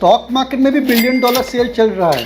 Stock market में भी billion dollar cell चल रहा है।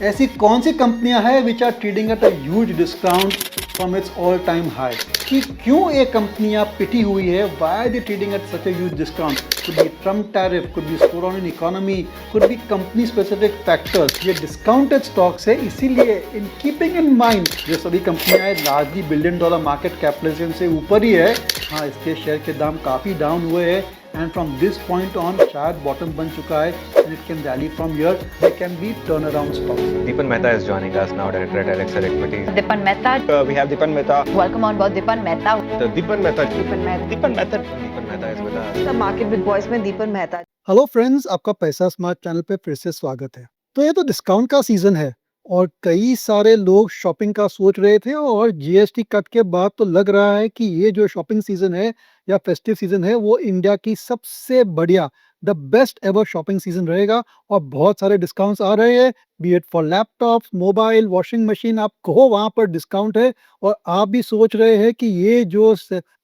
ऐसी कौन सी कंपनियां हैं which are trading at a huge discount from its all time high? कि क्यों ये कंपनियां पिटी हुई है? Why they trading at such a huge discount? Could be Trump tariff, could be slowdown in economy, could be company specific factors. ये discounted stocks है, इसीलिए इन कीपिंग इन माइंड ये सभी कंपनियां हैं largely billion dollar market capitalisation से ऊपर ही है। हाँ, इसके शेयर के दाम काफ़ी डाउन हुए हैं and from this point on शायद बॉटम बन चुका है and it can rally from here. They can be turnaround stocks. Dipan Mehta is joining us now, Director at Elixir Equities. Dipan Mehta. We have Dipan Mehta. Welcome on board Dipan Mehta. Dipan Mehta. Dipan Mehta. Dipan Mehta. Dipan Mehta is with us. The Market with Voice में दीपन Mehta. Hello friends, आपका पैसा smart channel पे फिर से स्वागत है। तो ये तो डिस्काउंट का सीजन है और कई सारे लोग शॉपिंग का सोच रहे थे और जीएसटी कट के बाद तो लग रहा है कि ये जो शॉपिंग सीजन है या फेस्टिव सीजन है वो इंडिया की सबसे बढ़िया the best ever shopping season रहेगा और बहुत सारे डिस्काउंट्स आ रहे हैं। B it for laptops, mobile, washing machine, आप कहो वहाँ पर डिस्काउंट है। और आप भी सोच रहे हैं कि ये जो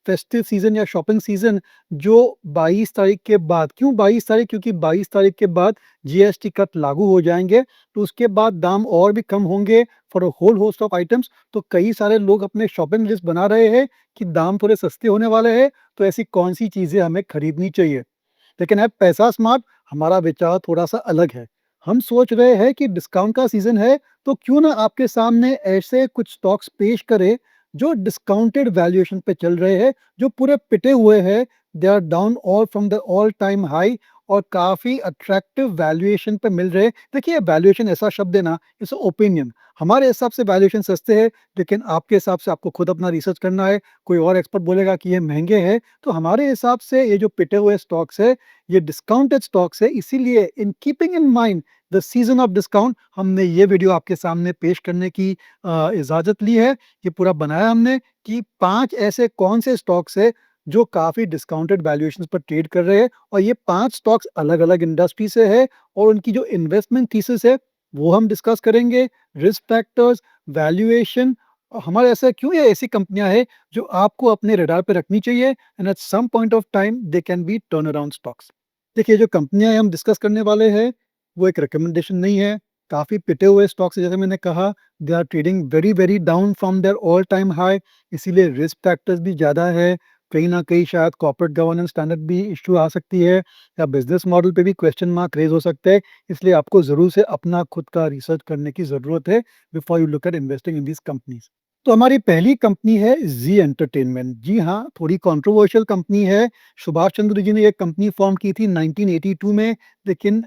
फेस्टिव सीजन या शॉपिंग सीजन जो 22 तारीख के बाद, क्यों 22 तारीख? क्योंकि 22 तारीख के बाद जीएसटी कट लागू हो जाएंगे, तो उसके बाद दाम और भी कम होंगे for a whole host of items. तो कई सारे लोग अपने शॉपिंग लिस्ट बना रहे हैं कि दाम थोड़े सस्ते होने वाले हैं, तो ऐसी कौन सी चीज़ें हमें खरीदनी चाहिए। लेकिन अब पैसा स्मार्ट हमारा विचार थोड़ा सा अलग है। हम सोच रहे हैं कि डिस्काउंट का सीजन है, तो क्यों ना आपके सामने ऐसे कुछ स्टॉक्स पेश करें जो डिस्काउंटेड वैल्यूएशन पे चल रहे हैं, जो पूरे पिटे हुए हैं, they are down all from the all time high और काफ़ी अट्रैक्टिव वैल्यूएशन पे मिल रहे हैं। देखिए, वैल्यूएशन ऐसा शब्द है ना, इट्स ओपिनियन। हमारे हिसाब से वैल्यूएशन सस्ते हैं, लेकिन आपके हिसाब से आपको खुद अपना रिसर्च करना है। कोई और एक्सपर्ट बोलेगा कि ये महंगे हैं। तो हमारे हिसाब से ये जो पिटे हुए स्टॉक्स है, ये डिस्काउंटेड स्टॉक्स है, इसीलिए in keeping in mind the season of discount हमने ये वीडियो आपके सामने पेश करने की इजाज़त ली है। ये पूरा बनाया हमने कि 5 ऐसे कौन से स्टॉक्स है जो काफ़ी डिस्काउंटेड वैल्यूएशंस पर ट्रेड कर रहे हैं और ये 5 स्टॉक्स अलग-अलग इंडस्ट्री से है और उनकी जो इन्वेस्टमेंट थीसिस है वो हम डिस्कस करेंगे। रिस्क फैक्टर्स, वैल्यूएशन, हमारे ऐसा क्यों ये ऐसी कंपनियां हैं जो आपको अपने रडार पे रखनी चाहिए and at some point of time they can be turn around stocks. देखिए, जो कंपनियां हम डिस्कस करने वाले हैं वो एक रिकमेंडेशन नहीं है। काफ़ी पिटे हुए स्टॉक्स, जैसे मैंने कहा, they are trading very very down from their all time high, इसीलिए रिस्क फैक्टर्स भी ज़्यादा है। कहीं ना कहीं शायद कॉर्पोरेट गवर्नेंस स्टैंडर्ड भी इशू आ सकती है या बिजनेस मॉडल पे भी क्वेश्चन मार्क रेज हो सकते हैं। इसलिए आपको ज़रूर से अपना खुद का रिसर्च करने की ज़रूरत है before you look at investing in this companies. तो हमारी पहली कंपनी है जी एंटरटेनमेंट। जी हाँ, थोड़ी कंट्रोवर्शियल कंपनी है। सुभाष चंद्र जी ने ये कंपनी फॉर्म की थी 1982 में, लेकिन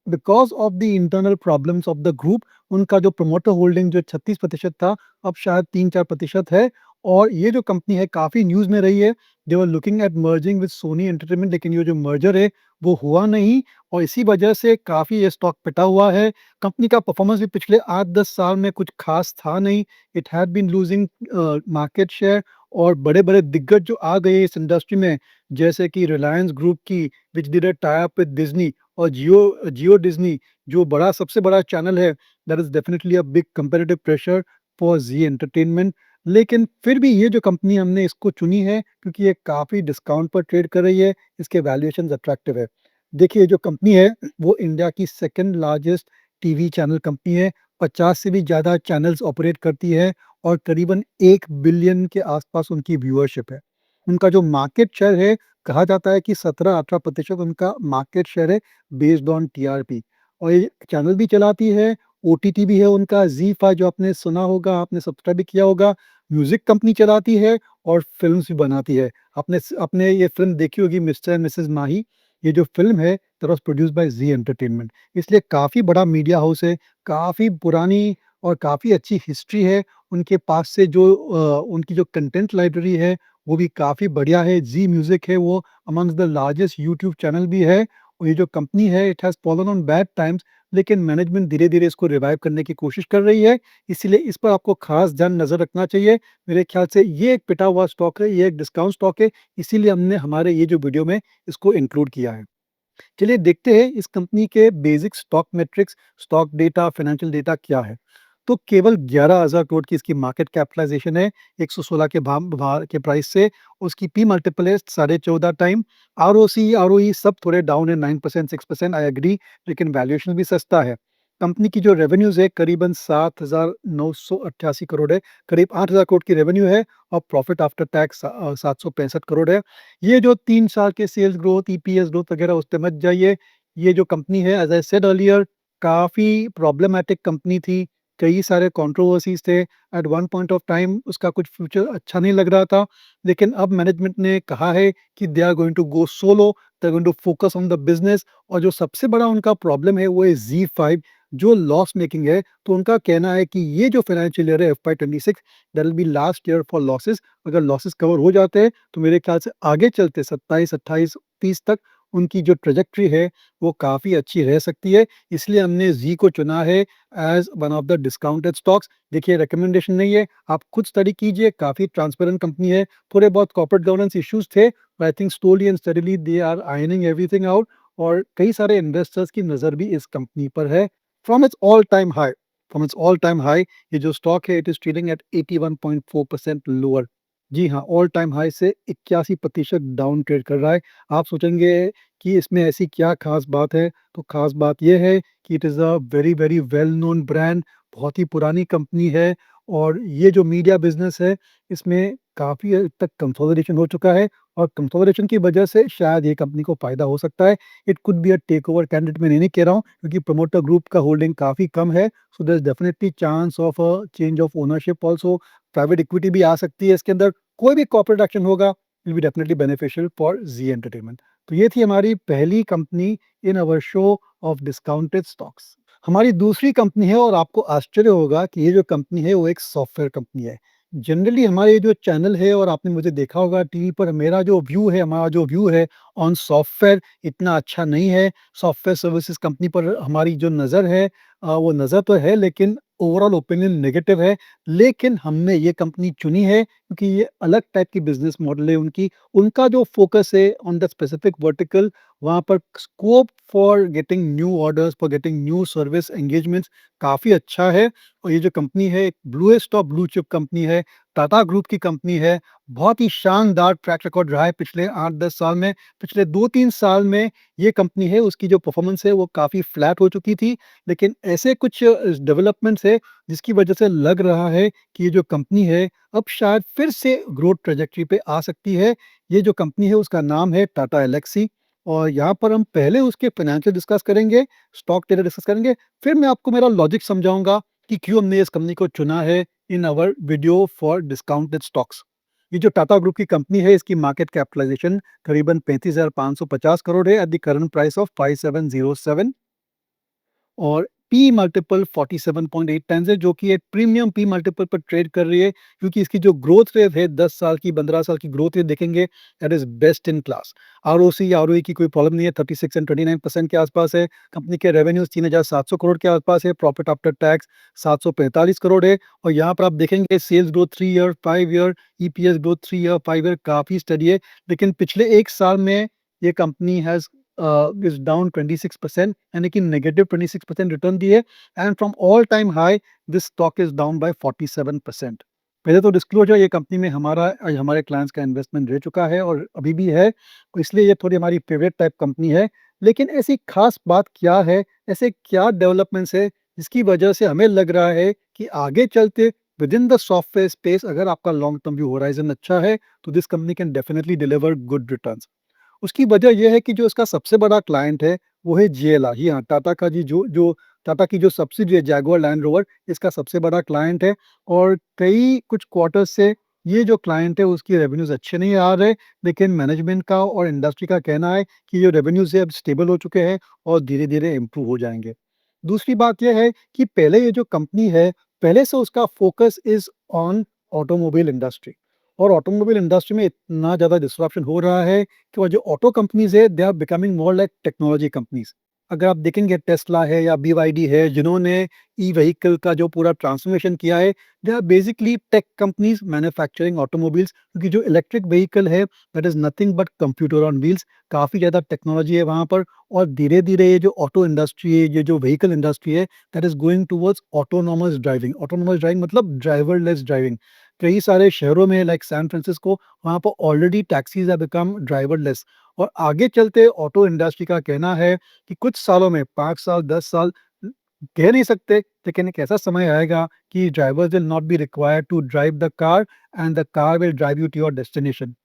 because of the internal problems of the group उनका जो प्रमोटर होल्डिंग जो 36% था, अब शायद 3-4% है। और ये जो कंपनी है काफ़ी न्यूज़ में रही है। They were looking at merging with Sony entertainment, लेकिन ये जो मर्जर है वो हुआ नहीं और इसी वजह से काफ़ी ये स्टॉक पिटा हुआ है। कंपनी का परफॉर्मेंस भी पिछले 8-10 साल में कुछ खास था नहीं। It had been losing market share और बड़े-बड़े दिग्गज जो आ गए इस इंडस्ट्री में, जैसे कि रिलायंस ग्रुप की which did a tie up with Disney और जियो डिज्नी जो बड़ा सबसे बड़ा चैनल है, that is definitely a big comparative pressure for Zee entertainment. लेकिन फिर भी ये जो कंपनी हमने इसको चुनी है क्योंकि ये काफ़ी डिस्काउंट पर ट्रेड कर रही है, इसके वैल्यूएशंस अट्रैक्टिव है। देखिए, जो कंपनी है वो इंडिया की second largest TV channel company है। 50 से भी ज़्यादा चैनल्स ऑपरेट करती है और करीबन 1 बिलियन के आसपास उनकी व्यूअरशिप है। उनका जो मार्केट शेयर है, कहा जाता है कि 17-18% उनका मार्केट शेयर है बेस्ड ऑन टीआरपी। और ये चैनल भी चलाती है, ओटीटी भी है उनका ज़ी5 जो आपने सुना होगा, आपने सब्सक्राइब भी किया होगा। म्यूज़िक कंपनी चलाती है और फ़िल्म्स भी बनाती है। आपने ये फ़िल्म देखी होगी मिस्टर एंड मिसेज़ माही। ये जो फ़िल्म है that was produced by Zee entertainment. इसलिए काफ़ी बड़ा मीडिया हाउस है, काफ़ी पुरानी और काफ़ी अच्छी हिस्ट्री है। उनके पास से जो उनकी जो कंटेंट लाइब्रेरी है वो भी काफ़ी बढ़िया है। ज़ी म्यूज़िक है वो amongst the largest YouTube channel भी है। और ये जो कंपनी है it has fallen on bad times, लेकिन मैनेजमेंट धीरे-धीरे इसको रिवाइव करने की कोशिश कर रही है। इसीलिए इस पर आपको खास ध्यान नज़र रखना चाहिए। मेरे ख्याल से ये एक पिटा हुआ स्टॉक है, ये एक डिस्काउंट स्टॉक है, इसीलिए हमने हमारे ये जो वीडियो में इसको इंक्लूड किया है। चलिए देखते हैं इस कंपनी के basic stock matrix, stock data, financial data क्या है। तो केवल 11,000 करोड़ की इसकी मार्केट कैपिटलाइजेशन है, 116 के भाव के प्राइस से। उसकी पी मल्टीपल है 14.5 टाइम। आरओसी, आरओई सब थोड़े डाउन है, 9%, 6%, आई एग्री, लेकिन वैल्यूएशन भी सस्ता है। कंपनी की जो रेवेन्यूज़ है करीबन 7,988 करोड़ है, करीब 8,000 करोड़ की रेवेन्यू है और प्रॉफिट आफ्टर टैक्स 765 करोड़ है। ये जो 3 साल के सेल्स ग्रोथ, ईपीएस ग्रोथ वगैरह उस पे मत जाइए। ये जो कंपनी है एज़ आई सेड अर्लियर काफ़ी प्रॉब्लमैटिक कंपनी थी, कई सारे कंट्रोवर्सीज़ थे। At one point of time उसका कुछ फ्यूचर अच्छा नहीं लग रहा था, लेकिन अब मैनेजमेंट ने कहा है कि they are going to go solo, they are going to focus on the business. और जो सबसे बड़ा उनका प्रॉब्लम है वो है ज़ी5 जो लॉस मेकिंग है। तो उनका कहना है कि ये जो फाइनेंशियल ईयर है FY 26 that will be last year for losses. अगर लॉसेस कवर हो जाते हैं तो मेरे ख्याल से आगे चलते 27, 28, 30 तक उनकी जो ट्रेजेक्टरी है वो काफ़ी अच्छी रह सकती है। इसलिए हमने ज़ी को चुना है as one of the discounted stocks. देखिए रिकमेंडेशन नहीं है, आप खुद स्टडी कीजिए, काफ़ी ट्रांसपेरेंट कंपनी है। थोड़े बहुत कॉर्पोरेट गवर्नेंस इश्यूज़ थे, but I think slowly and steadily they are ironing everything out. और कई सारे इन्वेस्टर्स की नज़र भी इस कंपनी पर है। From its all time high, from its all time high ये जो स्टॉक है it is trading at 81.4% lower. जी हाँ, ऑल टाइम हाई से 81% डाउन ट्रेड कर रहा है। आप सोचेंगे कि इसमें ऐसी क्या ख़ास बात है? तो ख़ास बात ये है कि it is a very, very well known brand, बहुत ही पुरानी कंपनी है और ये जो मीडिया बिज़नेस है, इसमें काफ़ी हद तक कंसोलिडेशन हो चुका है और कंसोलिडेशन की वजह से शायद ये कंपनी को फ़ायदा हो सकता है। It could be a takeover candidate, मैं ये नहीं कह रहा हूँ क्योंकि प्रमोटर ग्रुप का होल्डिंग काफ़ी कम है, so there is definitely chance of a change of ownership also. Private equity भी आ सकती है इसके अंदर। कोई भी कॉर्पोरेट एक्शन होगा, will be definitely beneficial for Zee entertainment. तो ये थी हमारी पहली company in our show of discounted stocks. हमारी दूसरी कंपनी है और आपको आश्चर्य होगा कि ये जो कंपनी है वो एक सॉफ्टवेयर कंपनी है। जनरली हमारे ये जो चैनल है और आपने मुझे देखा होगा टीवी पर, मेरा जो व्यू है, हमारा जो व्यू है ऑन सॉफ्टवेयर इतना अच्छा नहीं है। सॉफ्टवेयर सर्विसेज कंपनी पर हमारी जो नज़र है वो नज़र तो है लेकिन ओवरऑल ओपिनियन नेगेटिव है। लेकिन हमने ये कंपनी चुनी है क्योंकि ये अलग टाइप की बिज़नेस मॉडल है उनकी। उनका जो फ़ोकस है ऑन द स्पेसिफिक वर्टिकल, वहाँ पर scope for getting new orders, for getting new service engagements काफ़ी अच्छा है। और ये जो कंपनी है एक bluest of blue chip company है, टाटा ग्रुप की कंपनी है। बहुत ही शानदार ट्रैक रिकॉर्ड रहा है पिछले 8-10 साल में। पिछले 2-3 साल में ये कंपनी है उसकी जो परफ़ॉर्मेंस है वो काफ़ी फ्लैट हो चुकी थी। लेकिन ऐसे कुछ डेवलपमेंट्स है जिसकी वजह से लग रहा है कि ये जो कंपनी है अब शायद फिर से ग्रोथ ट्रैजेक्टरी पे आ सकती है। ये जो कंपनी है उसका नाम है टाटा एल्क्सी और यहाँ पर हम पहले उसके फाइनेंशियल डिस्कस करेंगे, स्टॉक डेटा डिस्कस करेंगे, फिर मैं आपको मेरा लॉजिक समझाऊँगा कि क्यों हमने इस कंपनी को चुना है in our video for discounted stocks. ये जो टाटा ग्रुप की कंपनी है इसकी मार्केट कैपिटलाइजेशन करीबन 35,550 करोड़ है at the current price of 5707 और पी मल्टीपल 47.8 टाइम्स है जो कि एक प्रीमियम पी मल्टीपल पर ट्रेड कर रही है क्योंकि इसकी जो ग्रोथ रेट है 10 साल की 15 साल की ग्रोथ रेट देखेंगे that is best in class. ROC ROE की कोई प्रॉब्लम नहीं है, 36 एंड 29% के आसपास है। कंपनी के रेवेन्यूज 3,700 करोड़ के आसपास है, प्रॉफिट आफ्टर टैक्स 745 करोड़ है। और यहाँ पर आप देखेंगे sales growth 3 year 5 year, EPS growth 3 year 5 year काफ़ी स्टडी है। लेकिन पिछले एक साल में ये कंपनी हैज़ is down 26% यानी कि नेगेटिव 26% रिटर्न दी है and from all time high this stock is down by 47%। पहले तो डिस्क्लोजर ये कंपनी में हमारे क्लाइंट्स का इन्वेस्टमेंट रह चुका है और अभी भी है, तो इसलिए ये थोड़ी हमारी फेवरेट टाइप कंपनी है। लेकिन ऐसी खास बात क्या है, ऐसे क्या डेवलपमेंट्स है जिसकी वजह से हमें लग रहा है कि आगे चलते with in the software space अगर आपका लॉन्ग टर्म व्यू होराइजन अच्छा है तो this company can definitely deliver good returns. उसकी वजह ये है कि जो इसका सबसे बड़ा क्लाइंट है, वो है जेएलआर। जी हाँ, टाटा का जी जो जो टाटा की जो सब्सिडियरी है जैगुआर लैंड रोवर, इसका सबसे बड़ा क्लाइंट है और कई कुछ क्वार्टर्स से ये जो क्लाइंट है उसकी रेवेन्यूज़ अच्छे नहीं आ रहे, लेकिन मैनेजमेंट का और इंडस्ट्री का कहना है कि जो रेवेन्यूज़ है अब स्टेबल हो चुके हैं और धीरे-धीरे इम्प्रूव हो जाएँगे। दूसरी बात ये है कि पहले ये जो कंपनी है, पहले से उसका focus is on automobile industry और ऑटोमोबाइल इंडस्ट्री में इतना ज़्यादा डिस्रप्शन हो रहा है कि वो जो ऑटो कंपनीज़ है, they are becoming more like technology companies. अगर आप देखेंगे टेस्ला है या बीवाईडी है जिन्होंने ई-व्हीकल का जो पूरा ट्रांसफॉर्मेशन किया है, they are basically tech companies manufacturing automobiles क्योंकि जो इलेक्ट्रिक व्हीकल है that is nothing but computer on wheels. काफ़ी ज़्यादा टेक्नोलॉजी है वहाँ पर और धीरे-धीरे ये जो ऑटो इंडस्ट्री है, ये जो व्हीकल इंडस्ट्री है that is going towards autonomous driving. Autonomous driving मतलब ड्राइवरलेस ड्राइविंग। कई सारे शहरों में लाइक सैन फ्रांसिस्को वहाँ पर already taxis have become driverless और आगे चलते ऑटो इंडस्ट्री का कहना है कि कुछ सालों में 5 साल, 10 साल कह नहीं सकते, लेकिन एक ऐसा समय आएगा कि drivers will not be required to drive the car and the car will drive you to your destination.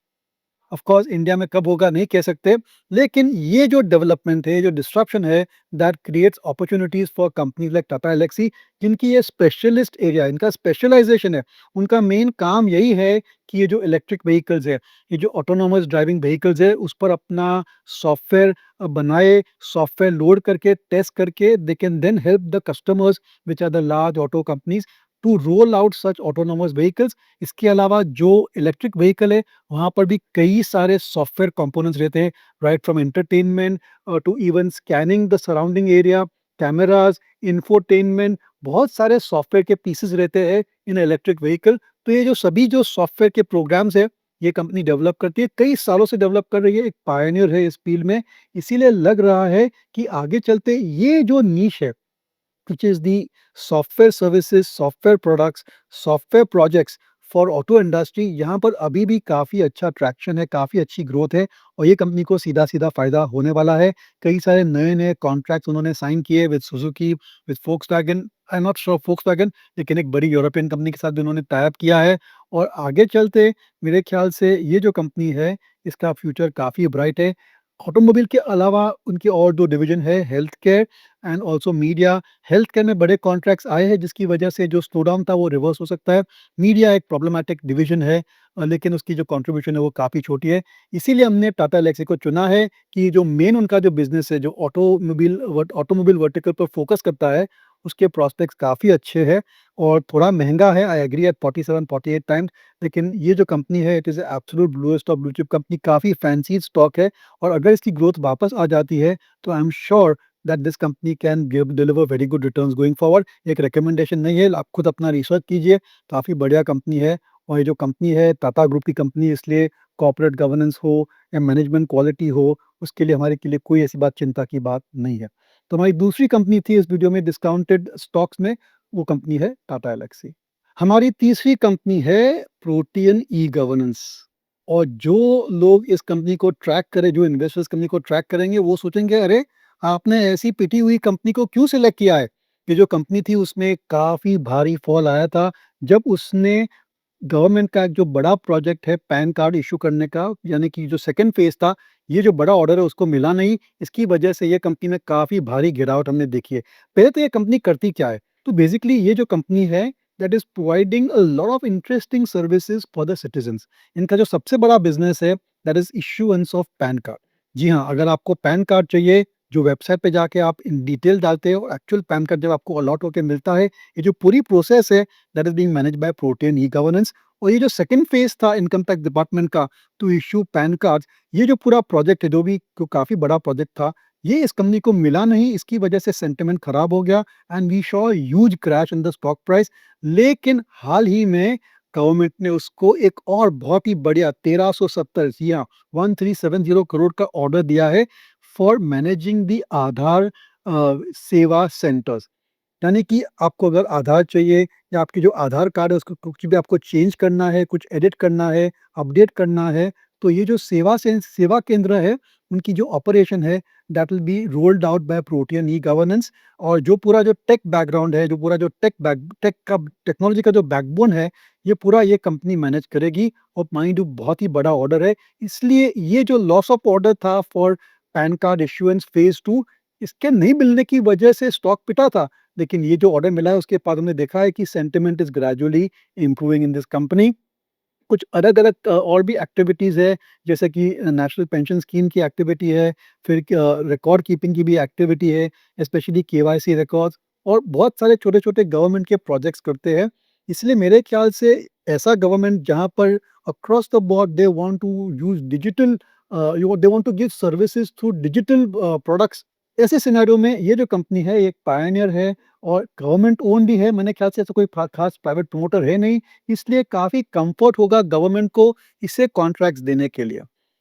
Of course India में कब होगा नहीं कह सकते, लेकिन ये जो डेवलपमेंट है, ये जो डिस्ट्रप्शन है that creates opportunities for companies like Tata Elxsi जिनकी ये स्पेशलिस्ट एरिया, इनका स्पेशलाइज़ेशन है। उनका मेन काम यही है कि ये जो इलेक्ट्रिक व्हीकल्स है, ये जो ऑटोनॉमस ड्राइविंग व्हीकल्स है, उस पर अपना सॉफ्टवेयर बनाए, सॉफ्टवेयर लोड करके, टेस्ट करके they can then help the customers which are the large auto companies to roll out such autonomous vehicles. इसके अलावा जो इलेक्ट्रिक व्हीकल है वहाँ पर भी कई सारे सॉफ्टवेयर कंपोनेंट्स रहते हैं, right from entertainment to even scanning the surrounding area, cameras, infotainment, बहुत सारे सॉफ्टवेयर के पीसेस रहते हैं इन इलेक्ट्रिक व्हीकल। तो ये जो सभी जो सॉफ्टवेयर के प्रोग्राम्स है ये कंपनी डेवलप करती है, कई सालों से डेवलप कर रही है, एक पायनियर है इस फील्ड में। इसीलिए लग रहा है कि आगे चलते ये जो नीश है which is the software services, software products, software projects for auto industry, यहाँ पर अभी भी काफ़ी अच्छा ट्रैक्शन है, काफ़ी अच्छी ग्रोथ है और ये कंपनी को सीधा-सीधा फ़ायदा होने वाला है। कई सारे नए-नए कॉन्ट्रैक्ट्स उन्होंने साइन किए with Suzuki, with Volkswagen, I am not sure Volkswagen, लेकिन एक बड़ी यूरोपियन कंपनी के साथ भी उन्होंने टाई अप किया है और आगे चलते मेरे ख्याल से ये जो कंपनी है, इसका फ्यूचर काफ़ी ब्राइट है। ऑटोमोबाइल के अलावा उनके और 2 डिवीज़न है, health care and also media. Health care में बड़े कॉन्ट्रैक्ट्स आए हैं जिसकी वजह से जो स्लो डाउन था वो रिवर्स हो सकता है। मीडिया एक प्रॉब्लमैटिक डिवीज़न है लेकिन उसकी जो कंट्रीब्यूशन है वो काफ़ी छोटी है। इसीलिए हमने टाटा एल्क्सी को चुना है कि जो मेन उनका जो बिज़नेस है, जो ऑटोमोबाइल वर्टिकल पर फ़ोकस करता है, उसके प्रॉस्पेक्ट्स काफ़ी अच्छे हैं और थोड़ा महँगा है, आई एग्री एट 47-48 टाइम्स, लेकिन ये जो कंपनी है it is absolute bluest of blue chip company, काफ़ी फैंसी स्टॉक है और अगर इसकी ग्रोथ वापस आ जाती है तो I am sure that this company can give deliver very good returns going forward. एक रिकमेंडेशन नहीं है, आप खुद अपना रिसर्च कीजिए, काफ़ी बढ़िया कंपनी है और ये जो कंपनी है टाटा ग्रुप की कंपनी, इसलिए कॉर्पोरेट गवर्नेंस हो या मैनेजमेंट क्वालिटी हो, उसके लिए हमारे के लिए कोई ऐसी बात चिंता की बात नहीं है। तो हमारी दूसरी कंपनी थी इस वीडियो में डिस्काउंटेड स्टॉक्स में, वो कंपनी है टाटा एल्क्सी। हमारी तीसरी कंपनी है प्रोटियन ई गवर्नेंस और जो लोग इस कंपनी को ट्रैक करें, जो इन्वेस्टर्स कंपनी को ट्रैक करेंगे वो सोचेंगे अरे आपने ऐसी पिटी हुई कंपनी को क्यों सिलेक्ट किया है। ये जो कंपनी थी उसमें काफ़ी भारी फॉल आया था जब उसने गवर्नमेंट का एक जो बड़ा प्रोजेक्ट है पैन कार्ड इशू करने का, यानी कि जो सेकंड फेज़ था, ये जो बड़ा ऑर्डर है उसको मिला नहीं। इसकी वजह से ये कंपनी में काफ़ी भारी गिरावट हमने देखी है। पहले तो ये कंपनी करती क्या है? तो बेसिकली ये जो कंपनी है that is providing a lot of interesting services for the citizens. इनका जो सबसे बड़ा बिज़नेस है that is issuance of PAN card. जी हाँ, अगर आपको पैन कार्ड चाहिए, जो वेबसाइट पे जाके आप इन डिटेल डालते हो, एक्चुअल पैन कार्ड जब आपको अलॉट होके मिलता है, ये जो पूरी प्रोसेस है that is being managed by protean e governance. और ये जो सेकंड फेज़ था इनकम टैक्स डिपार्टमेंट का टू इश्यू पैन कार्ड्स, ये जो पूरा प्रोजेक्ट है, जो भी काफ़ी बड़ा प्रोजेक्ट था, ये इस कंपनी को मिला नहीं। इसकी वजह से सेंटिमेंट खराब हो गया and we saw a huge crash in the stock price. लेकिन हाल ही में गवर्नमेंट ने उसको एक और बहुत ही बढ़िया 1370, जी हाँ, 1370 करोड़ का ऑर्डर दिया है फॉर मैनेजिंग द आधार सेवा सेंटर्स। यानी कि आपको अगर आधार चाहिए या आपकी जो आधार कार्ड है उसको कुछ भी आपको चेंज करना है, कुछ एडिट करना है, अपडेट करना है, तो ये जो सेवा केंद्र है, उनकी जो ऑपरेशन है that will be rolled out by protean e governance. और जो पूरा जो टेक बैकग्राउंड है, जो पूरा जो टेक्नोलॉजी का जो बैकबोन है, ये पूरा ये कंपनी मैनेज करेगी और माइंड यू बहुत ही बड़ा ऑर्डर है। इसलिए ये जो लॉस ऑफ ऑर्डर था for pan card issuance phase 2, इसके नहीं मिलने की वजह से स्टॉक पिटा था। लेकिन ये जो ऑर्डर मिला है उसके बाद हमने देखा है कि sentiment is gradually improving in this company. कुछ अलग-अलग और भी एक्टिविटीज़ है, जैसे कि नेशनल पेंशन स्कीम की एक्टिविटी है, फिर रिकॉर्ड कीपिंग की भी एक्टिविटी है, स्पेशली केवाईसी रिकॉर्ड्स और बहुत सारे छोटे-छोटे गवर्नमेंट के प्रोजेक्ट्स करते हैं। इसलिए मेरे ख्याल से ऐसा गवर्नमेंट जहाँ पर across the board they want to use digital they want to give services through digital products ऐसे सिनेरियो में ये जो कंपनी है ये एक पायनियर है और गवर्नमेंट ओन भी है। मेरे ख्याल से ऐसा कोई खास प्राइवेट प्रमोटर है नहीं, इसलिए काफ़ी कंफर्ट होगा गवर्नमेंट को इसे कॉन्ट्रैक्ट्स देने के लिए।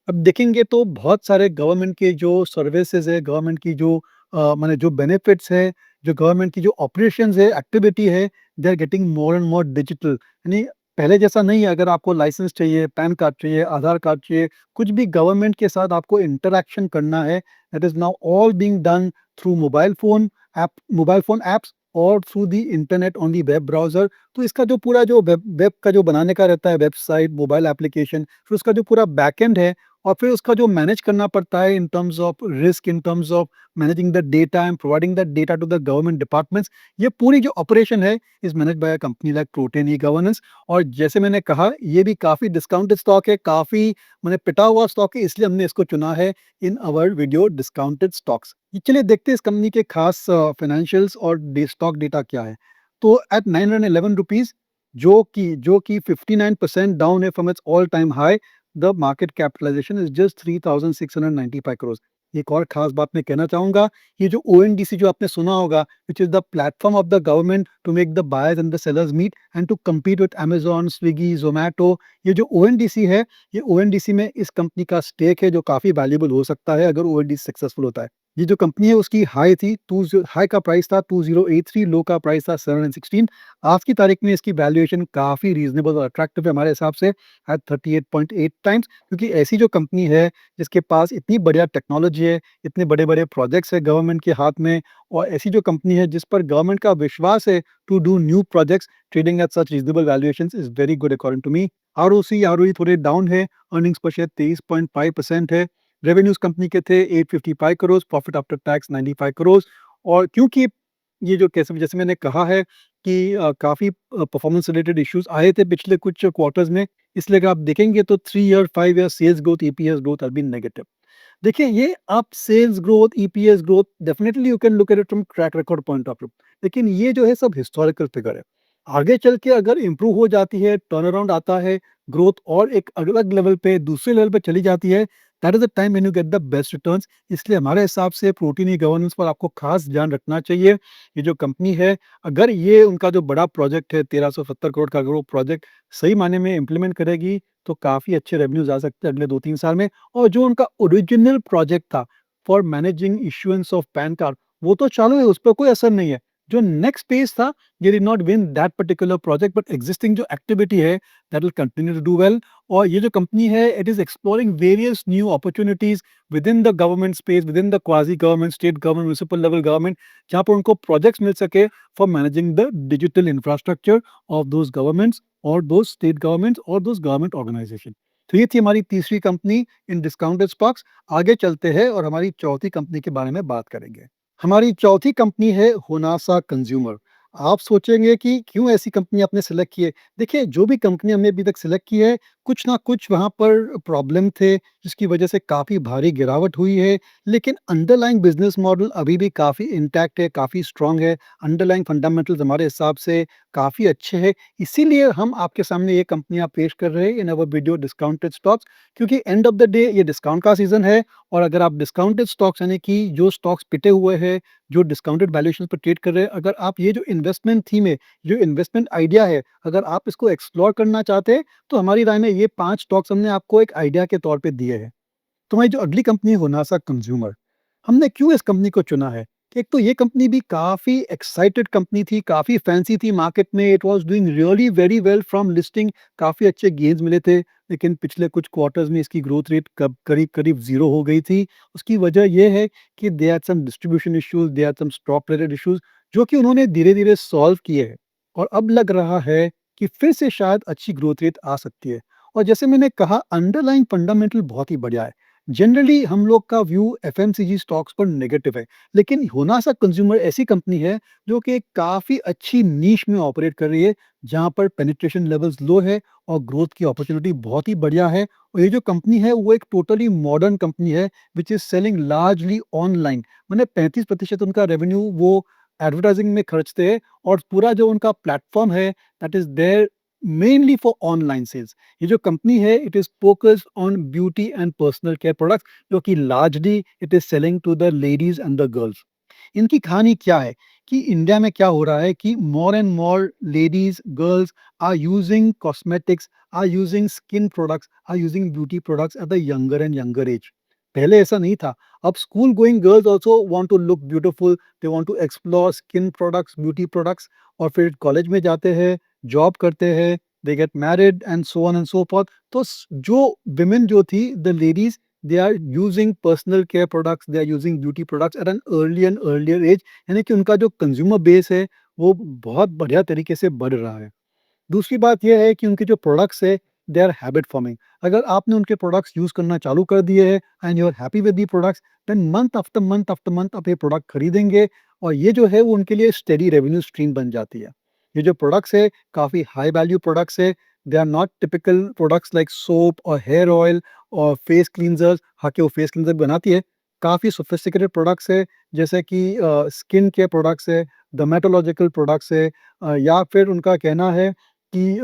अब देखेंगे तो बहुत सारे गवर्नमेंट के जो सर्विसेज है, गवर्नमेंट की जो माने जो बेनिफिट्स है, जो गवर्नमेंट की जो ऑपरेशंस है, एक्टिविटी है, they are getting more and more digital. यानी पहले जैसा नहीं है, अगर आपको लाइसेंस चाहिए, पैन कार्ड चाहिए, आधार कार्ड चाहिए, कुछ भी गवर्नमेंट के साथ आपको इंटरैक्शन करना है, that is now all being done through mobile phone apps और through the internet on the web browser. तो इसका जो पूरा जो वेब वेब का जो बनाने का रहता है वेबसाइट, मोबाइल एप्लीकेशन, फिर उसका जो पूरा बैकएंड है और फिर उसका जो मैनेज करना पड़ता है in terms of risk, in terms of managing the data and providing that data to the government departments, ये पूरी जो ऑपरेशन है is managed by a company like Protean e-governance. और जैसे मैंने कहा, ये भी काफ़ी डिस्काउंटेड स्टॉक है, काफ़ी माने पिटा हुआ स्टॉक है, इसलिए हमने इसको चुना है in our video discounted stocks. ये चलिए देखते हैं इस कंपनी के खास फाइनेंशियल्स और स्टॉक डेटा क्या है। तो एट 911 रुपीज, जो कि 59% डाउन है from its all time high, the market capitalisation is just 3,695 crore. एक और खास बात मैं कहना चाहूंगा, ये जो ओएनडीसी जो आपने सुना होगा, which is the platform of the government to make the buyers and the sellers meet and to compete with Amazon, Swiggy, Zomato, ये जो ओएनडीसी है, ये ओएनडीसी में इस कंपनी का स्टेक है जो काफ़ी वैल्यूएबल हो सकता है अगर ओएनडीसी सक्सेसफुल होता है। ये जो कंपनी है उसकी हाई का प्राइस था 2083, लो का प्राइस था 716। आज की तारीख में इसकी वैल्यूएशन काफ़ी रीजनेबल और अट्रैक्टिव है हमारे हिसाब से एट 38.8 टाइम्स, क्योंकि ऐसी जो कंपनी है जिसके पास इतनी बढ़िया टेक्नोलॉजी है, इतने बड़े-बड़े प्रोजेक्ट्स है गवर्नमेंट के हाथ में, और ऐसी जो कंपनी है जिस पर गवर्नमेंट का विश्वास है to do new projects, trading at such reasonable valuations is very good according to me. ROC, ROE थोड़े डाउन है, अर्निंग्स पर शेयर 23.5% है। रेवेन्यूज कंपनी के थे 855 crore, profit after tax 95 crore. और क्योंकि ये जो कैसे जैसे मैंने कहा है कि काफ़ी परफॉर्मेंस रिलेटेड इश्यूज आए थे पिछले कुछ क्वार्टर्स में, इसलिए अगर आप देखेंगे तो 3 year 5 year sales growth, EPS growth are been negative. देखिए, ये आप sales growth, EPS growth, definitely you can look at it from track record point of view, लेकिन ये जो है सब हिस्टोरिकल फिगर है। आगे चल के अगर इम्प्रूव हो जाती है, टर्न अराउंड आता है, ग्रोथ और एक अलग लेवल पे, दूसरे लेवल पे चली जाती है, that is the time when you get the best returns. इसलिए हमारे हिसाब से प्रोटीन ई गवर्नेंस पर आपको खास ध्यान रखना चाहिए। ये जो कंपनी है, अगर ये उनका जो बड़ा प्रोजेक्ट है 1370 करोड़ का, अगर वो प्रोजेक्ट सही मायने में इम्प्लीमेंट करेगी तो काफ़ी अच्छे रेवेन्यूज आ सकते हैं अगले 2-3 साल में। और जो उनका ओरिजिनल प्रोजेक्ट था for managing issuance of PAN card, वो तो चालू है, उस पर कोई असर नहीं है। जो नेक्स्ट पेज था, they did not win that particular project, but existing जो एक्टिविटी है that will continue to do well. और ये जो कंपनी है, it is exploring various new opportunities within the government space, within the quasi government, state government, municipal level government, जहाँ पर उनको projects मिल सके for managing the digital infrastructure of those governments और those state governments और those government organisation. तो ये थी हमारी तीसरी कंपनी इन डिस्काउंटेड स्टॉक्स। आगे चलते हैं और हमारी चौथी कंपनी के बारे में बात करेंगे। हमारी चौथी कंपनी है होनासा कंज्यूमर। आप सोचेंगे कि क्यों ऐसी कंपनी आपने सेलेक्ट की है? देखिए, जो भी कंपनी हमने अभी तक सेलेक्ट की है, कुछ ना कुछ वहाँ पर प्रॉब्लम थे, जिसकी वजह से काफ़ी भारी गिरावट हुई है। लेकिन अंडरलाइंग बिज़नेस मॉडल अभी भी काफ़ी इंटैक्ट है, काफ़ी स्ट्रॉन्ग है। अंडरलाइंग फंडामेंटल्स हमारे हिसाब से काफ़ी अच्छे हैं। इसीलिए हम आपके सामने ये कंपनियाँ पेश कर रहे हैं इन अवर वीडियो डिस्काउंटेड स्टॉक्स, क्योंकि एंड ऑफ द डे ये डिस्काउंट का सीज़न है। और अगर आप डिस्काउंटेड स्टॉक्स, यानी कि जो स्टॉक्स पिटे हुए हैं, जो डिस्काउंटेड वैल्यूएशन पर ट्रेड कर रहे हैं, अगर आप ये जो इन्वेस्टमेंट थीम है, जो इन्वेस्टमेंट आइडिया है, अगर आप इसको एक्सप्लोर करना चाहते हैं, तो हमारी राय में ये 5 स्टॉक्स हमने आपको एक आइडिया के तौर पे दिए हैं। तो हमारी जो अगली कंपनी है होनासा कंज्यूमर, हमने क्यों इस कंपनी को चुना है? कि एक तो ये कंपनी भी काफ़ी एक्साइटेड कंपनी थी, काफ़ी फैंसी थी मार्केट में, it was doing really very well from listing, काफ़ी अच्छे गेन्स मिले थे। लेकिन पिछले कुछ क्वार्टर्स में इसकी ग्रोथ रेट करीब-करीब 0 हो गई थी। उसकी वजह ये है कि they had some distribution issues, they had some stock related issues, जो कि उन्होंने धीरे-धीरे सॉल्व किए हैं। और अब लग रहा है कि फिर से शायद अच्छी ग्रोथ रेट आ सकती है। और जैसे मैंने कहा, अंडरलाइंग फंडामेंटल बहुत ही बढ़िया है। जनरली हम लोग का व्यू एफएमसीजी स्टॉक्स पर नेगेटिव है, लेकिन होनासा कंज्यूमर ऐसी कंपनी है जो कि काफ़ी अच्छी नीश में ऑपरेट कर रही है, जहाँ पर पेनिट्रेशन लेवल्स लो है और ग्रोथ की अपॉर्चुनिटी बहुत ही बढ़िया है। और ये जो कंपनी है वो एक टोटली मॉडर्न कंपनी है which is selling largely online. मैंने 35% उनका रेवेन्यू वो एडवर्टाइजिंग में खर्चते हैं, और पूरा जो उनका प्लेटफॉर्म है that is there mainly for online sales. ये जो कंपनी है it is focused on beauty and personal care products जो कि largely it is selling to the ladies and the girls. इनकी कहानी क्या है कि इंडिया में क्या हो रहा है कि more and more ladies girls are using cosmetics, are using skin products, are using beauty products at the younger and younger age. पहले ऐसा नहीं था। अब school going girls also want to look beautiful, they want to explore skin products, beauty products, और फिर college में जाते हैं, जॉब करते हैं, they get married and so on and so forth. तो जो विमेन जो थी the ladies, they are using personal care products, they are using beauty products at an early and earlier age, यानी कि उनका जो कंज्यूमर बेस है वो बहुत बढ़िया तरीके से बढ़ रहा है। दूसरी बात ये है कि उनके जो प्रोडक्ट्स है दे आर हैबिट फॉर्मिंग। अगर आपने उनके प्रोडक्ट्स यूज़ करना चालू कर दिए हैं and you are happy with the products, then month after month after month आप ये प्रोडक्ट खरीदेंगे और ये जो है वो उनके लिए स्टेडी रेवेन्यू स्ट्रीम बन जाती है। ये जो प्रोडक्ट्स है काफ़ी हाई वैल्यू प्रोडक्ट्स है। They are not typical products like soap और हेयर ऑयल और फेस क्लींजर्स। हाँ, कि वो फेस क्लींजर बनाती है। काफ़ी सोफिस्टिकेटेड प्रोडक्ट्स है जैसे कि स्किन केयर प्रोडक्ट्स है, डर्मेटोलॉजिकल प्रोडक्ट्स है, या फिर उनका कहना है कि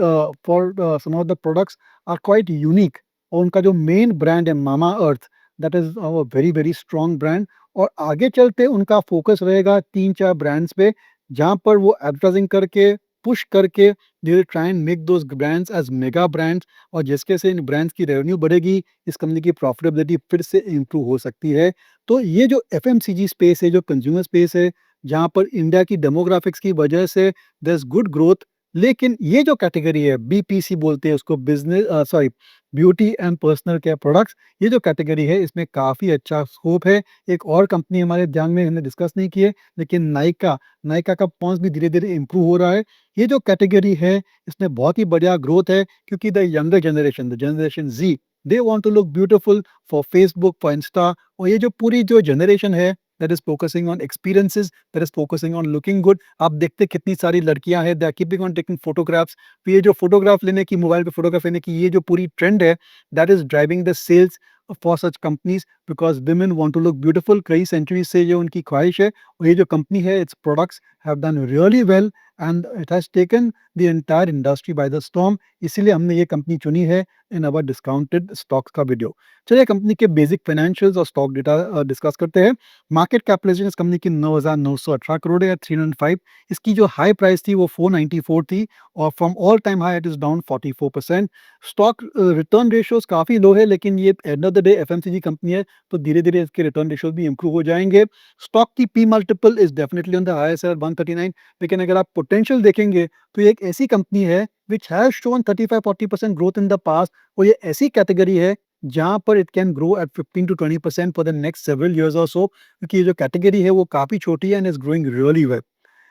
for some of the products are quite unique. और उनका जो मेन ब्रांड है Mamaearth, that is a very very strong brand. और आगे चलते उनका फोकस रहेगा 3-4 ब्रांड्स पे, जहाँ पर वो एडवर्टाइजिंग करके, पुश करके they will try and make those brands as mega brands. और जिसके से इन ब्रांड्स की रेवेन्यू बढ़ेगी, इस कंपनी की प्रॉफिटेबिलिटी फिर से इम्प्रूव हो सकती है। तो ये जो एफएमसीजी स्पेस है, जो कंज्यूमर स्पेस है, जहाँ पर इंडिया की डेमोग्राफिक्स की वजह से देयर इज़ गुड ग्रोथ। लेकिन ये जो कैटेगरी है बीपीसी बोलते हैं उसको, business sorry beauty and personal care products, ये जो कैटेगरी है इसमें काफ़ी अच्छा स्कोप है। एक और कंपनी हमारे ध्यान में हमने डिस्कस नहीं की है, लेकिन नायका, नायका का पॉन्स भी धीरे धीरे इम्प्रूव हो रहा है। ये जो कैटेगरी है इसमें बहुत ही बढ़िया ग्रोथ है क्योंकि the younger generation, the generation Z, they want to look beautiful for Facebook, for Insta. और ये जो पूरी जो जनरेशन है that is focusing on experiences, that is focusing on looking good. आप देखते कितनी सारी लड़कियां हैं, they are keeping on taking photographs. तो ये जो फोटोग्राफ लेने की, मोबाइल पे फोटोग्राफ लेने की ये जो पूरी ट्रेंड है, that is driving the sales for such companies because women want to look beautiful। कई सेंचुरी से जो उनकी ख्वाहिश है, और ये जो कंपनी है its products have done really well and it has taken the entire industry by the storm. इसीलिए हमने ये कंपनी चुनी है इन अवर डिस्काउंटेड स्टॉक्स का वीडियो। चलिए कंपनी के बेसिक फाइनेंशियल्स और स्टॉक डेटा डिस्कस करते हैं। मार्केट कैपिटलाइजेशन इस कंपनी की 9,918 करोड़ है, 305। इसकी जो हाई प्राइस थी वो 494 थी और from all time high it is down 44%। Stock return ratios काफ़ी लो है, लेकिन ये end of the day FMCG company है तो धीरे धीरे इसके रिटर्न रेशियोज भी इंप्रूव हो जाएंगे। स्टॉक की P multiple is definitely on the higher side 139। लेकिन अगर आप पोटेंशियल देखेंगे तो ये एक ऐसी कंपनी है which has shown 35-40% growth in the past. और ये ऐसी कैटेगरी है जहां पर it can grow at 15 to 20% for the next several years और सो, क्योंकि ये जो कैटेगरी है वो काफ़ी छोटी है and is growing really well.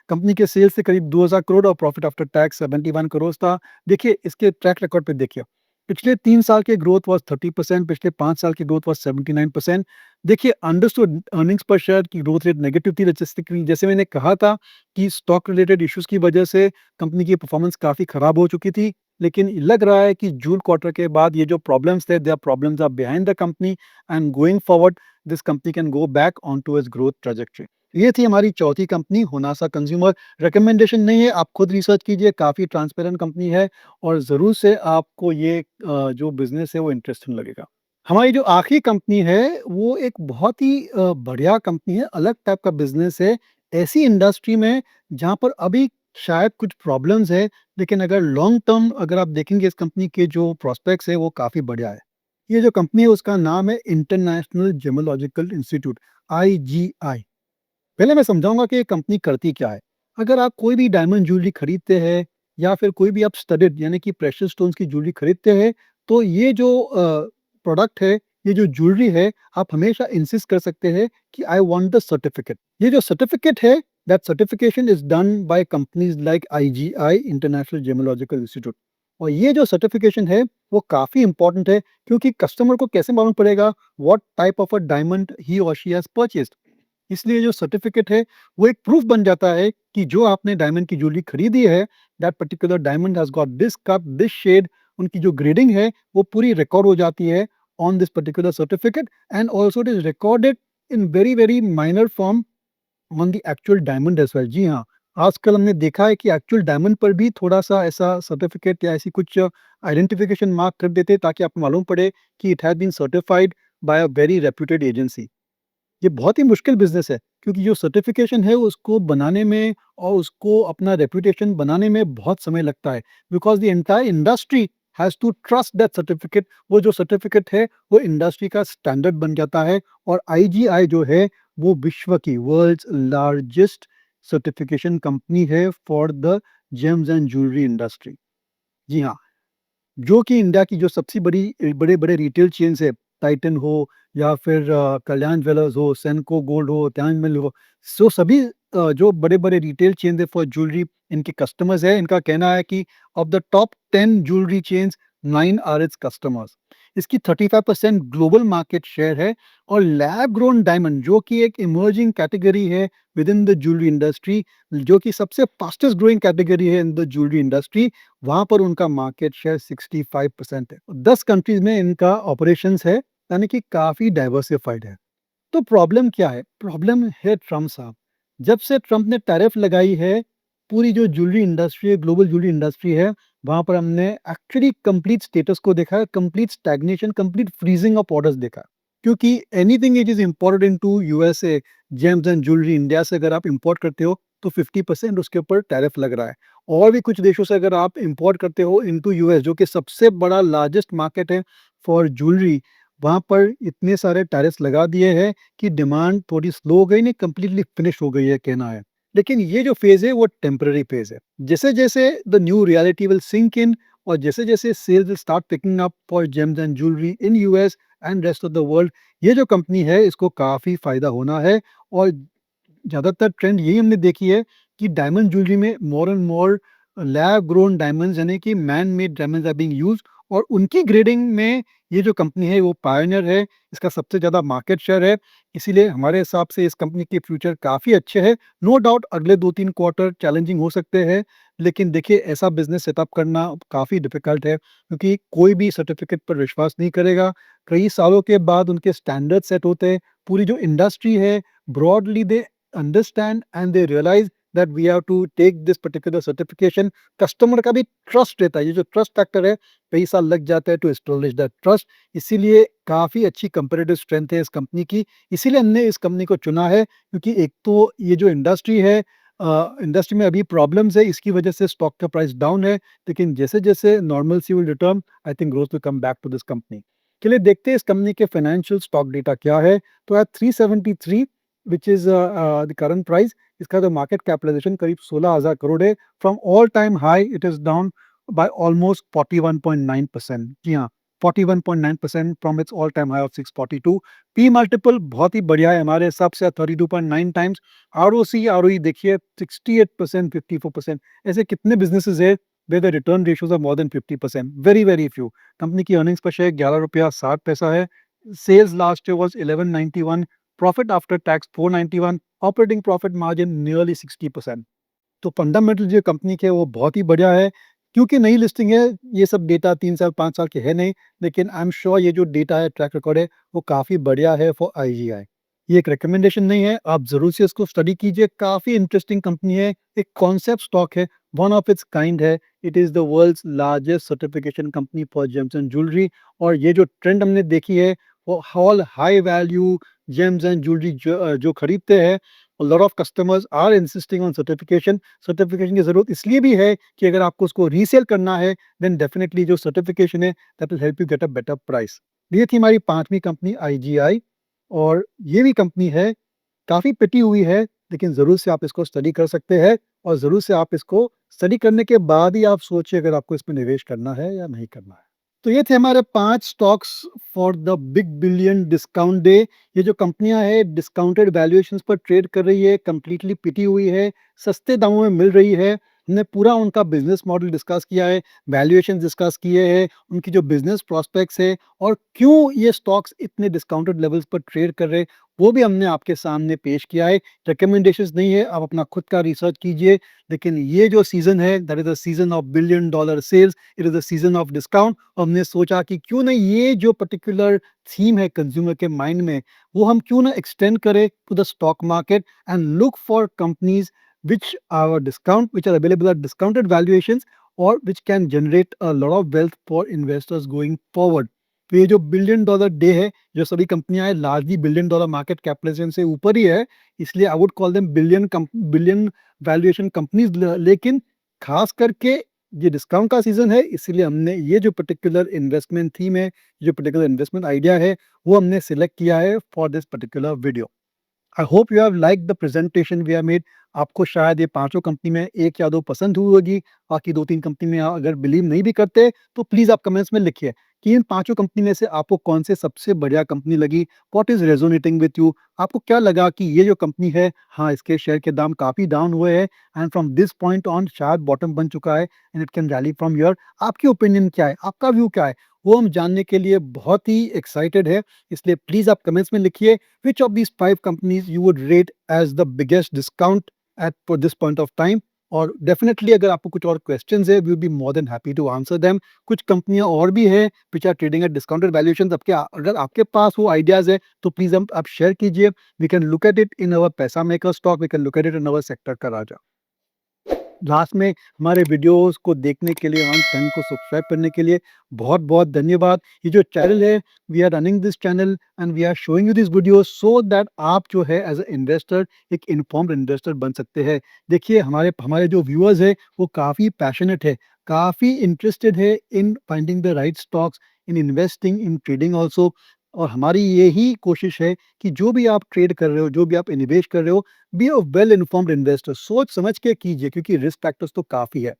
Company के सेल्स से करीब 2000 करोड़ और प्रॉफिट आफ्टर टैक्स 71 करोड़ था। देखिए इसके ट्रैक रिकॉर्ड पे देखिए, पिछले 3 साल के ग्रोथ वाज 30%, पिछले 5 साल की ग्रोथ वाज 79%। देखिए अंडरस्टूड अर्निंग्स पर शेयर की ग्रोथ रेट नेगेटिव थी, जैसे मैंने कहा था कि स्टॉक रिलेटेड इश्यूज की वजह से कंपनी की परफॉर्मेंस काफ़ी खराब हो चुकी थी। लेकिन लग रहा है कि जून क्वार्टर के बाद ये जो प्रॉब्लम्स थे, there problems are behind the company and going forward this company can go back on to its growth trajectory. ये थी हमारी चौथी कंपनी होनासा कंज्यूमर। रिकमेंडेशन नहीं है, आप खुद रिसर्च कीजिए, काफ़ी ट्रांसपेरेंट कंपनी है और ज़रूर से आपको ये जो बिज़नेस है वो इंटरेस्टिंग लगेगा। हमारी जो आखिरी कंपनी है वो एक बहुत ही बढ़िया कंपनी है, अलग टाइप का बिज़नेस है, ऐसी इंडस्ट्री में जहाँ पर अभी शायद कुछ प्रॉब्लम्स है, लेकिन अगर लॉन्ग टर्म अगर आप देखेंगे इस कंपनी के जो प्रॉस्पेक्ट्स है वो काफ़ी बढ़िया है। ये जो कंपनी है उसका नाम है इंटरनेशनल जेमोलॉजिकल इंस्टीट्यूट, IGI। पहले मैं समझाऊंगा कि ये कंपनी करती क्या है। अगर आप कोई भी डायमंड ज्वेलरी खरीदते हैं या फिर कोई भी आप स्टडेड यानी कि प्रेशियस स्टोन्स की ज्वेलरी खरीदते हैं, तो ये जो प्रोडक्ट है, ये जो ज्वेलरी है, आप हमेशा इंसिस्ट कर सकते हैं कि आई वांट द सर्टिफिकेट। ये जो सर्टिफिकेट है, that certification is done by companies like IGI, international gemological institute. और ये जो सर्टिफिकेशन है वो काफ़ी इंपॉर्टेंट है क्योंकि कस्टमर को कैसे मालूम पड़ेगा what type of a diamond he और शी हैज परचेज्ड। इसलिए जो सर्टिफिकेट है वो एक प्रूफ बन जाता है कि जो आपने डायमंड की ज्वेलरी खरीदी है, that particular diamond has got this cut, this shade. उनकी जो ग्रेडिंग है वो पूरी रिकॉर्ड हो जाती है on this particular certificate and also it is recorded in very very minor form on the actual diamond as well. जी हाँ, आजकल हमने देखा है कि एक्चुअल डायमंड पर भी थोड़ा-सा ऐसा सर्टिफ़िकेट या ऐसी कुछ आइडेंटिफ़िकेशन मार्क कर देते हैं ताकि आपको मालूम पड़े कि it has been certified by a very reputed agency. ये बहुत ही मुश्किल बिज़नेस है क्योंकि जो सर्टिफ़िकेशन है उसको बनाने में और उसको अपना रेपुटेशन बनाने में बहुत समय लगता है because the entire industry has to trust that certificate. वो जो सर्टिफ़िकेट है वो इंडस्ट्री का स्टैंडर्ड बन जाता है और आईजीआई जो है वो विश्व की वर्ल्ड्स लार्जेस्ट सर्टिफ़िकेशन कंपनी है for the gems and jewellery industry. जी हाँ। जो कि इंडिया की जो सबसे बड़े-बड़े रिटेल चेन्स है, टाइटन हो या फिर कल्याण ज्वेलर्स हो, सेनको गोल्ड हो, ताज महल हो, सो सभी जो बड़े-बड़े रिटेल चेन्स है फॉर ज्वेलरी इनके कस्टमर्स हैं। इनका कहना है कि of the top 10 jewellery chains, 9 are its customers. इसकी 35% ग्लोबल मार्केट शेयर है और लैब ग्रोन डायमंड जो कि एक इमर्जिंग कैटेगरी है with in the jewellery industry, जो कि सबसे फास्टेस्ट ग्रोइंग कैटेगरी है इन द ज्वेलरी इंडस्ट्री, वहाँ पर उनका मार्केट शेयर 65% है। 10 कंट्रीज़ में इनका ऑपरेशंस है, यानी कि काफ़ी डाइवर्सिफ़ाइड है। तो प्रॉब्लम क्या है? प्रॉब्लम है ट्रम्प साहब। जब से ट्रम्प ने टैरिफ लगाई है, पूरी जो ज्वेलरी इंडस्ट्री है, ग्लोबल ज्वेलरी इंडस्ट्री है, वहाँ पर हमने एक्चुअली कंप्लीट स्टेटस को देखा है, complete stagnation, complete freezing of orders देखा है। क्योंकि anything which is imported into USA, James and jewellery India से अगर आप इम्पोर्ट करते हो, तो 50% उसके ऊपर टैरिफ लग रहा है। और भी कुछ देशों से अगर आप इम्पोर्ट करते हो इनटू यूएस, जो कि सबसे बड़ा लार्जेस्ट मार्केट है फॉर ज्वेलरी, वहाँ पर इतने सारे टैरिफ्स लगा दिए हैं कि डिमांड थोड़ी स्लो हो गई, नहीं कंप्लीटली फिनिश हो गई है कहना है। लेकिन ये जो फ़ेज़ है वो टेम्परेरी फ़ेज़ है। जैसे-जैसे the new reality will sink in और जैसे-जैसे sales will start picking up for gems and jewellery in US and rest of the world, ये जो कंपनी है इसको काफ़ी फ़ायदा होना है। और ज़्यादातर ट्रेंड यही हमने देखी है कि डायमंड ज्वेलरी में more and more lab grown diamonds यानी कि man made diamonds are being used और उनकी ग्रेडिंग में ये जो कंपनी है वो पायनियर है, इसका सबसे ज़्यादा मार्केट शेयर है। इसीलिए हमारे हिसाब से इस कंपनी के फ्यूचर काफ़ी अच्छे हैं। नो डाउट अगले 2-3 क्वार्टर चैलेंजिंग हो सकते हैं, लेकिन देखिए ऐसा बिज़नेस सेटअप करना काफ़ी डिफ़िकल्ट है क्योंकि कोई भी सर्टिफ़िकेट पर विश्वास नहीं करेगा। कई सालों के बाद उनके स्टैंडर्ड सेट होते हैं। पूरी जो इंडस्ट्री है broadly they understand and they realize that we have to take this particular certification। Customer का भी ट्रस्ट रहता है, ये जो ट्रस्ट फैक्टर है कई साल लग जाता है टू एस्टेब्लिश दैट ट्रस्ट। इसीलिए काफ़ी अच्छी कंपैरेटिव स्ट्रेंथ है इस कंपनी की, इसीलिए हमने इस कंपनी को चुना है क्योंकि एक तो ये जो इंडस्ट्री है इंडस्ट्री में अभी प्रॉब्लम्स है, इसकी वजह से स्टॉक का प्राइस डाउन है, लेकिन जैसे-जैसे normalcy will return, I think growth will come back to this company. चलिए देखते हैं इस कंपनी के फाइनेंशियल स्टॉक डेटा क्या है। तो at 373 which is the current price, इसका जो मार्केट कैपिटलाइजेशन करीब 16,000 करोड़ है। From all time high it is down by almost 41.9%। जी हाँ, 41.9% from its all time high of 642। P multiple बहुत ही बढ़िया है हमारे हिसाब से 32.9 टाइम्स। आरओसी, आरओई देखिए 68%, 54%। ऐसे कितने बिज़नेसेस है where the return ratios are more than 50%, very very few। Company की अर्निंग्स पर शेयर 11 रुपया 60 पैसा है। Sales last year was 1191, profit after tax 491, operating profit margin nearly 60%। तो फंडामेंटल जो कंपनी के वो बहुत ही बढ़िया है। क्योंकि नई लिस्टिंग है, ये सब डेटा 3 साल 5 साल के है नहीं, लेकिन आई एम श्योर ये जो डेटा है, ट्रैक रिकॉर्ड है, वो काफ़ी बढ़िया है फॉर आईजीआई। ये एक रिकमेंडेशन नहीं है, आप ज़रूर से इसको स्टडी कीजिए, काफ़ी इंटरेस्टिंग कंपनी है, एक कॉन्सेप्ट स्टॉक है, वन ऑफ इट्स काइंड है। It is the world's largest certification company for gems and jewellery. और ये जो ट्रेंड हमने देखी है, वो all high value gems and jewellery जो खरीदते हैं, lot of customers are insisting on certification. Certification की ज़रूरत इसलिए भी है कि अगर आपको उसको रीसेल करना है, देन डेफिनिटली जो सर्टिफिकेशन है that will help you get a better price. ये थी हमारी 5वीं कंपनी आईजीआई और ये भी कंपनी है, काफ़ी पिटी हुई है, लेकिन ज़रूर से आप इसको स्टडी कर सकते हैं और ज़रूर से आप इसको स्टडी करने के बाद ही आप सोचिए अगर आपको इसमें निवेश करना है या नहीं करना है। तो ये थे हमारे 5 stocks for the big billion discount day. ये जो कंपनियां हैं डिस्काउंटेड वैल्यूएशंस पर ट्रेड कर रही है, कंप्लीटली पिटी हुई है, सस्ते दामों में मिल रही है। हमने पूरा उनका बिजनेस मॉडल डिस्कस किया है, वैल्यूएशन डिस्कस किए हैं, उनकी जो बिजनेस प्रॉस्पेक्ट्स है और क्यों ये स्टॉक्स इतने डिस्काउंटेड लेवल्स पर ट्रेड कर रहे हैं, वो भी हमने आपके सामने पेश किया है। रिकमेंडेशंस नहीं है, आप अपना खुद का रिसर्च कीजिए। लेकिन ये जो सीज़न है that is the season of billion dollar sales, it is the season of discount. हमने सोचा कि क्यों ना ये जो पर्टिकुलर थीम है कंज्यूमर के माइंड में, वो हम क्यों ना एक्सटेंड करें to the stock market and look for companies which are discount, which are available at discounted valuations or which can generate a lot of wealth for investors going forward. तो ये जो billion dollar day है, जो सभी कंपनियां हैं largely billion dollar market capitalisation से ऊपर ही है, इसलिए I would call them billion valuation companies. लेकिन खास करके ये डिस्काउंट का सीजन है, इसीलिए हमने ये जो पर्टिकुलर इन्वेस्टमेंट थीम है, जो पर्टिकुलर इन्वेस्टमेंट आइडिया है, वो हमने सिलेक्ट किया है for this particular video. I hope you have like the presentation we have made. आपको शायद ये पांचों कंपनी में एक या दो पसंद हुई होगी, बाकी दो तीन कंपनी में अगर बिलीव नहीं भी करते तो प्लीज आप कमेंट्स में लिखिए कि इन पांचों कंपनी में से आपको कौन से सबसे बढ़िया कंपनी लगी। What is resonating with you, आपको क्या लगा कि ये जो कंपनी है, हाँ इसके शेयर के दाम काफी डाउन हुए हैं and from this point on शायद बॉटम बन चुका है and it can rally from your. आपकी ओपिनियन क्या है, आपका व्यू क्या है, वो हम जानने के लिए बहुत ही एक्साइटेड है। इसलिए प्लीज आप कमेंट्स में लिखिए which of these five companies you would rate as the biggest discount at for this point of time। और डेफिनेटली अगर आपको कुछ और क्वेश्चंस है, we will be more than happy to answer them. कुछ कंपनियां और भी है which are trading at discounted valuations. अगर आपके पास वो आइडियाज है तो प्लीज हम आप शेयर कीजिए। We can look at it in our paisa maker stock, we can look at it in our sector का राजा। लास्ट में हमारे वीडियोस को देखने के लिए, हमारे चैनल को सब्सक्राइब करने के लिए बहुत बहुत धन्यवाद। ये जो चैनल है, we are running this channel and we are showing you this video so that आप जो है एज अ इन्वेस्टर एक इन्फॉर्म्ड इन्वेस्टर बन सकते हैं। देखिए हमारे हमारे जो व्यूअर्स है वो काफ़ी पैशनेट है, काफ़ी इंटरेस्टेड है in finding the right stocks, in investing, in trading also. और हमारी यही कोशिश है कि जो भी आप ट्रेड कर रहे हो, जो भी आप निवेश कर रहे हो, be a well informed investor, सोच समझ के कीजिए क्योंकि रिस्क फैक्टर्स तो काफ़ी है।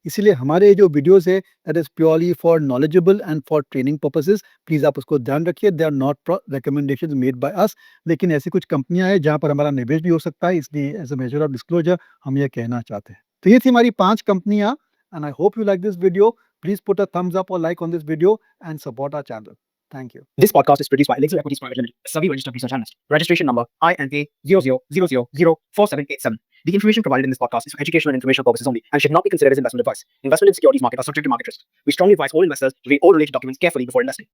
इसीलिए हमारे ये जो वीडियोस है that is purely for knowledgeable and for training purposes. Please आप उसको ध्यान रखिए, they are not recommendations made by us. लेकिन ऐसी कुछ कंपनियां हैं जहां पर हमारा निवेश भी हो सकता है, इसलिए as a measure of disclosure हम ये कहना चाहते हैं। तो ये थी हमारी 5 कंपनियां and I hope you like this video. Please put a thumbs up और like on this video and support our channel. Thank you. This podcast is produced by Elixir Equities Private Limited, a SEBI registered research analyst. Registration number INK 00004787. The information provided in this podcast is for educational and informational purposes only and should not be considered as investment advice. Investment in securities market are subject to market risk. We strongly advise all investors to read all related documents carefully before investing.